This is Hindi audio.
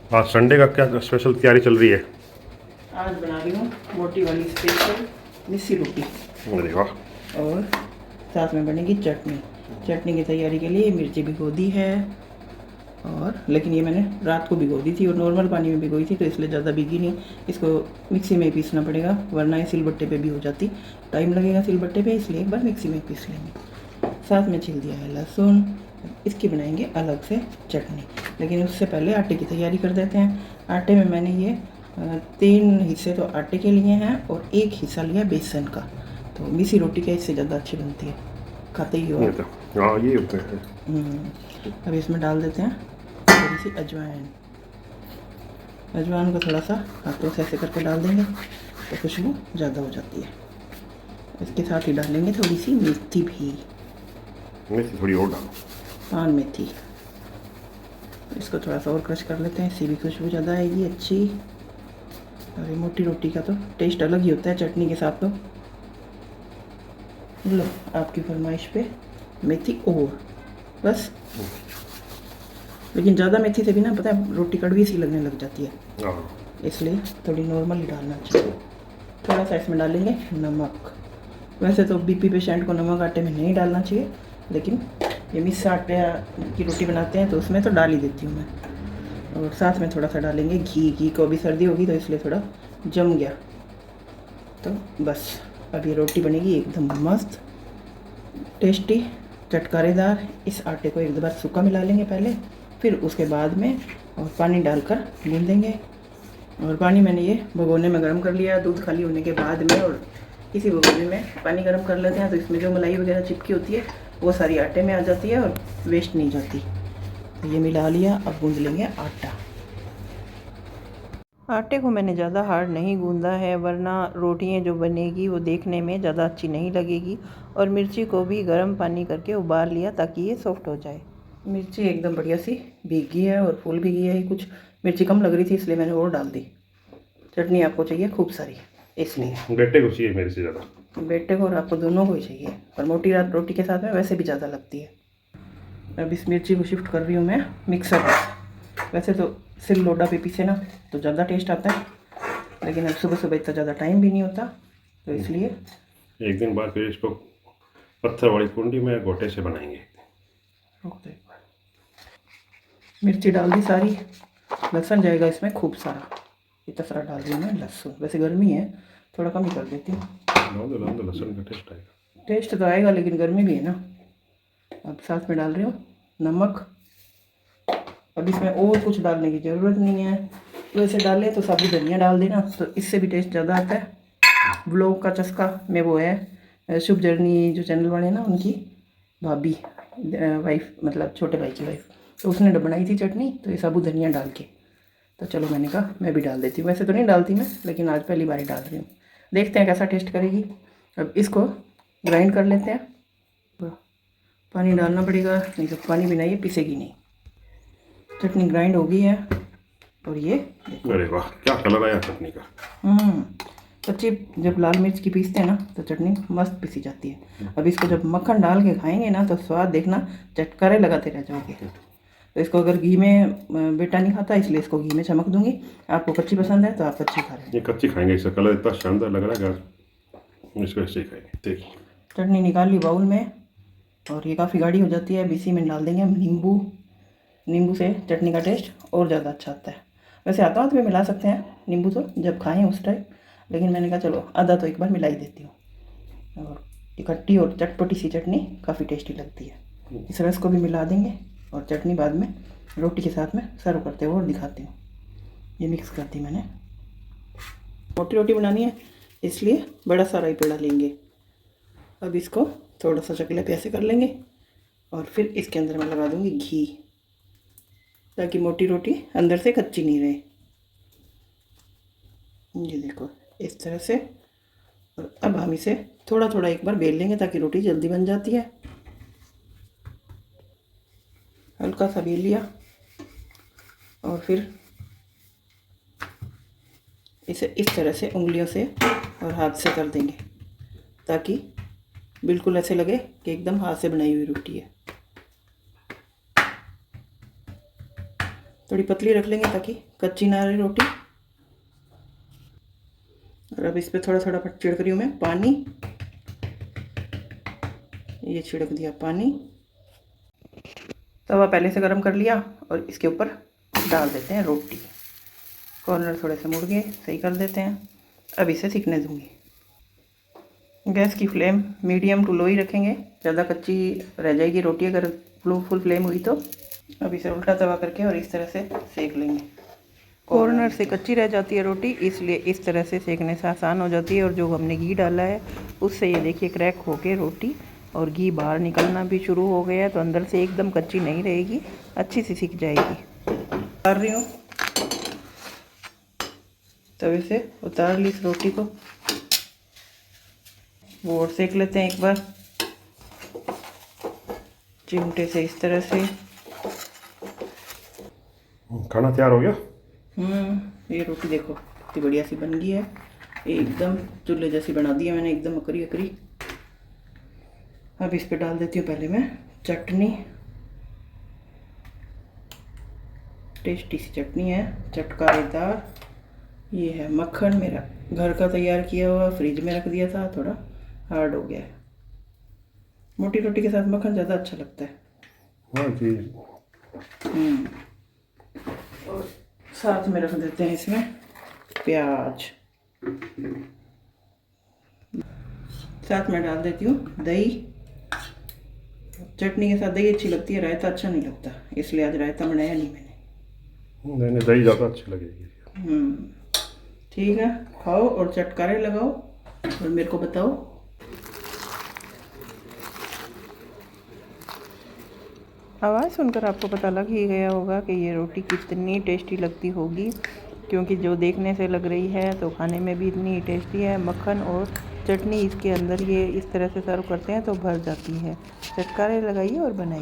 आज संडे का क्या स्पेशल तैयारी चल रही है? आज बना रही हूँ मोटी वाली स्पेशल मिस्सी रोटी अरे वाह। और साथ में बनेगी चटनी। चटनी की तैयारी के लिए मिर्ची भिगो दी है, और लेकिन ये मैंने रात को भिगो दी थी और नॉर्मल पानी में भिगोई थी, तो इसलिए ज़्यादा भीगी नहीं। इसको मिक्सी में ही पीसना पड़ेगा, वरना ये सिलबट्टे पे भी हो जाती। टाइम लगेगा सिलबट्टे पे, इसलिए एक बार मिक्सी में पीस लेंगे। साथ में छिल दिया है लहसुन। इसकी बनाएंगे अलग से चटनी, लेकिन उससे पहले आटे की तैयारी कर देते हैं। आटे में मैंने ये 3 हिस्से तो आटे के लिए हैं और 1 हिस्सा लिया बेसन का। तो मिसी रोटी क्या इससे ज़्यादा अच्छी बनती है, खाते ही हो। ये तो हाँ, ये होते हैं। अब इसमें डाल देते हैं थोड़ी सी अजवाइन। अजवाइन को थोड़ा सा हाथों से ऐसे करके डाल देंगे तो खुशबू ज़्यादा हो जाती है। इसके साथ ही डालेंगे थोड़ी सी मेथी भी, मेथी थोड़ी और डालो। पान मेथी। इसको थोड़ा सा और क्रश कर लेते हैं, इससे भी खुशबू ज़्यादा आएगी अच्छी। और ये मोटी रोटी का तो टेस्ट अलग ही होता है चटनी के साथ। तो लो, आपकी फरमाइश पे मेथी और बस। लेकिन ज़्यादा मेथी से भी ना, पता है, रोटी कड़वी सी लगने लग जाती है, हाँ, इसलिए थोड़ी नॉर्मल ही डालना चाहिए। थोड़ा सा इसमें डालेंगे नमक। वैसे तो बीपी पेशेंट को नमक आटे में नहीं डालना चाहिए, लेकिन ये मिक्स आटे की रोटी बनाते हैं तो उसमें तो डाल ही देती हूँ मैं। और साथ में थोड़ा सा डालेंगे घी। घी को अभी सर्दी होगी तो इसलिए थोड़ा जम गया। तो बस अब ये रोटी बनेगी एकदम मस्त, टेस्टी, चटकारेदार। इस आटे को एक बार सूखा मिला लेंगे पहले, फिर उसके बाद में और पानी डालकर गूंदेंगे। और पानी मैंने ये भगोने में गर्म कर लिया दूध खाली होने के बाद में। और इसी भगोने में पानी गर्म कर लेते हैं तो इसमें जो मलाई वगैरह चिपकी होती है वो सारी आटे में आ जाती है और वेस्ट नहीं जाती। तो ये मिला लिया, अब गूंद लेंगे आटा। आटे को मैंने ज़्यादा हार्ड नहीं गूंदा है, वरना रोटियां जो बनेगी वो देखने में ज़्यादा अच्छी नहीं लगेगी। और मिर्ची को भी गर्म पानी करके उबाल लिया ताकि ये सॉफ्ट हो जाए। मिर्ची एकदम बढ़िया सी भीगी है और फूल भीगी है। कुछ मिर्ची कम लग रही थी इसलिए मैंने और डाल दी। चटनी आपको चाहिए खूब सारी, इसलिए। बेटे को चाहिए मेरे से ज़्यादा। बेटे को और आपको दोनों को ही चाहिए, पर मोटी रात रोटी के साथ में वैसे भी ज़्यादा लगती है। अब इस मिर्ची को शिफ्ट कर रही हूँ मैं मिक्सर में। वैसे तो सिल लोडा पे पीसे ना तो ज़्यादा टेस्ट आता है, लेकिन अब सुबह सुबह इतना ज़्यादा टाइम भी नहीं होता, तो इसलिए एक दिन बाद फिर इसको पत्थर वाली कुंडी में गोटे से बनाएंगे। रोक दे। मिर्ची डाल दी सारी, लहसुन जाएगा इसमें खूब सारा। इतना सारा डाल रही हूँ मैं लहसुन। वैसे गर्मी है, थोड़ा कम ही कर देती हूँ। लहसुन का टेस्ट आएगा। टेस्ट तो आएगा, लेकिन गर्मी भी है ना। अब साथ में डाल रही हूँ नमक। अब इसमें और कुछ डालने की ज़रूरत नहीं है। वैसे डालें तो साबुत धनिया डाल देना, तो इससे भी टेस्ट ज़्यादा आता है। व्लॉग का चस्का में वो है शुभ जर्नी जो चैनल वाले हैं ना, उनकी भाभी वाइफ, मतलब छोटे भाई की वाइफ, तो उसने बनाई थी चटनी, तो ये साबुत धनिया डाल के। तो चलो मैंने कहा मैं भी डाल देती हूँ। वैसे तो नहीं डालती मैं, लेकिन आज पहली बार ही डाल रही हूँ। देखते हैं कैसा टेस्ट करेगी। अब इसको ग्राइंड कर लेते हैं। पानी डालना पड़ेगा, नहीं तो पानी बिना ये पिसेगी नहीं। चटनी ग्राइंड हो गई है और ये अरे वाह, क्या कलर आया चटनी का। कच्ची जब लाल मिर्च की पीसते हैं ना तो चटनी मस्त पिसी जाती है। अब इसको जब मक्खन डाल के खाएंगे ना तो स्वाद देखना, चटकारे लगाते रह जाओगे। तो इसको अगर घी में बेटा नहीं खाता, इसलिए इसको घी में चमक दूंगी। आपको कच्ची पसंद है तो आप कच्ची खा लें। ये कच्ची खाएंगे, इसका कलर इतना शानदार लग रहा है, इसको ऐसे ही खाएंगे। देखिए, चटनी निकाल ली बाउल में, और ये काफ़ी गाढ़ी हो जाती है। अब इसी में डाल देंगे हम नींबू। नींबू से चटनी का टेस्ट और ज़्यादा अच्छा आता है। वैसे आता हाथ में मिला सकते हैं नींबू तो जब खाएं उस टाइम, लेकिन मैंने कहा चलो आधा तो एक बार मिला ही देती हूँ। और ये खट्टी और चटपटी सी चटनी काफ़ी टेस्टी लगती है। इस रस को भी मिला देंगे और चटनी बाद में रोटी के साथ में सर्व करते हुए और दिखाती हूँ। ये मिक्स कर दी मैंने। मोटी रोटी बनानी है इसलिए बड़ा सारा ही पेड़ा लेंगे। अब इसको थोड़ा सा चकले पे ऐसे कर लेंगे और फिर इसके अंदर मैं लगा दूँगी घी, ताकि मोटी रोटी अंदर से कच्ची नहीं रहे। ये देखो इस तरह से। और अब हम इसे थोड़ा थोड़ा एक बार बेल लेंगे ताकि रोटी जल्दी बन जाती है। हल्का सा बेल लिया और फिर इसे इस तरह से उंगलियों से और हाथ से कर देंगे, ताकि बिल्कुल ऐसे लगे कि एकदम हाथ से बनाई हुई रोटी है। तो थोड़ी पतली रख लेंगे ताकि कच्ची ना रहे रोटी। और अब इस पर थोड़ा थोड़ा छिड़क रही हूँ मैं पानी। ये छिड़क दिया पानी। तवा पहले से गर्म कर लिया और इसके ऊपर डाल देते हैं रोटी। कॉर्नर थोड़े से मुड़ गए, सही कर देते हैं। अब इसे सीखने दूँगी। गैस की फ्लेम मीडियम टू लो ही रखेंगे, ज़्यादा कच्ची रह जाएगी रोटी अगर फुल फ्लेम हुई तो। अब इसे उल्टा तवा करके और इस तरह से सेक लेंगे। कॉर्नर से कच्ची रह जाती है रोटी, इसलिए इस तरह से सेकने से आसान हो जाती है। और जो हमने घी डाला है उससे ये देखिए क्रैक होके रोटी और घी बाहर निकलना भी शुरू हो गया है, तो अंदर से एकदम कच्ची नहीं रहेगी, अच्छी सी सीख जाएगी। उतार रही हूँ, तवे से उतार ली इस रोटी को। वो और सेक लेते हैं एक बार चिमटे से इस तरह से। खाना तैयार हो गया। ये रोटी देखो कितनी बढ़िया सी बन गई है, एकदम चूल्हे जैसी बना दी है मैंने, एकदम अकरी अकरी। अब इस पे डाल देती हूँ पहले मैं चटनी। टेस्टी सी चटनी है, चटकारेदार। ये है मक्खन, मेरा घर का तैयार किया हुआ, फ्रिज में रख दिया था, थोड़ा हार्ड हो गया है। मोटी रोटी के साथ मक्खन ज़्यादा अच्छा लगता है। हाँ जी। और साथ में रख देते हैं इसमें प्याज। साथ में डाल देती हूँ दही। चटनी के साथ दही अच्छी लगती है, रायता अच्छा नहीं लगता, इसलिए आज रायता बनाया नहीं मैंने। नहीं, दही ज़्यादा अच्छी लगेगी। ठीक है, खाओ और चटकारे लगाओ और मेरे को बताओ। आवाज़ सुनकर आपको पता लग ही गया होगा कि ये रोटी कितनी टेस्टी लगती होगी, क्योंकि जो देखने से लग रही है तो खाने में भी इतनी टेस्टी है। मक्खन और चटनी इसके अंदर ये इस तरह से सर्व करते हैं तो भर जाती है। चटकारे लगाइए और बनाइए।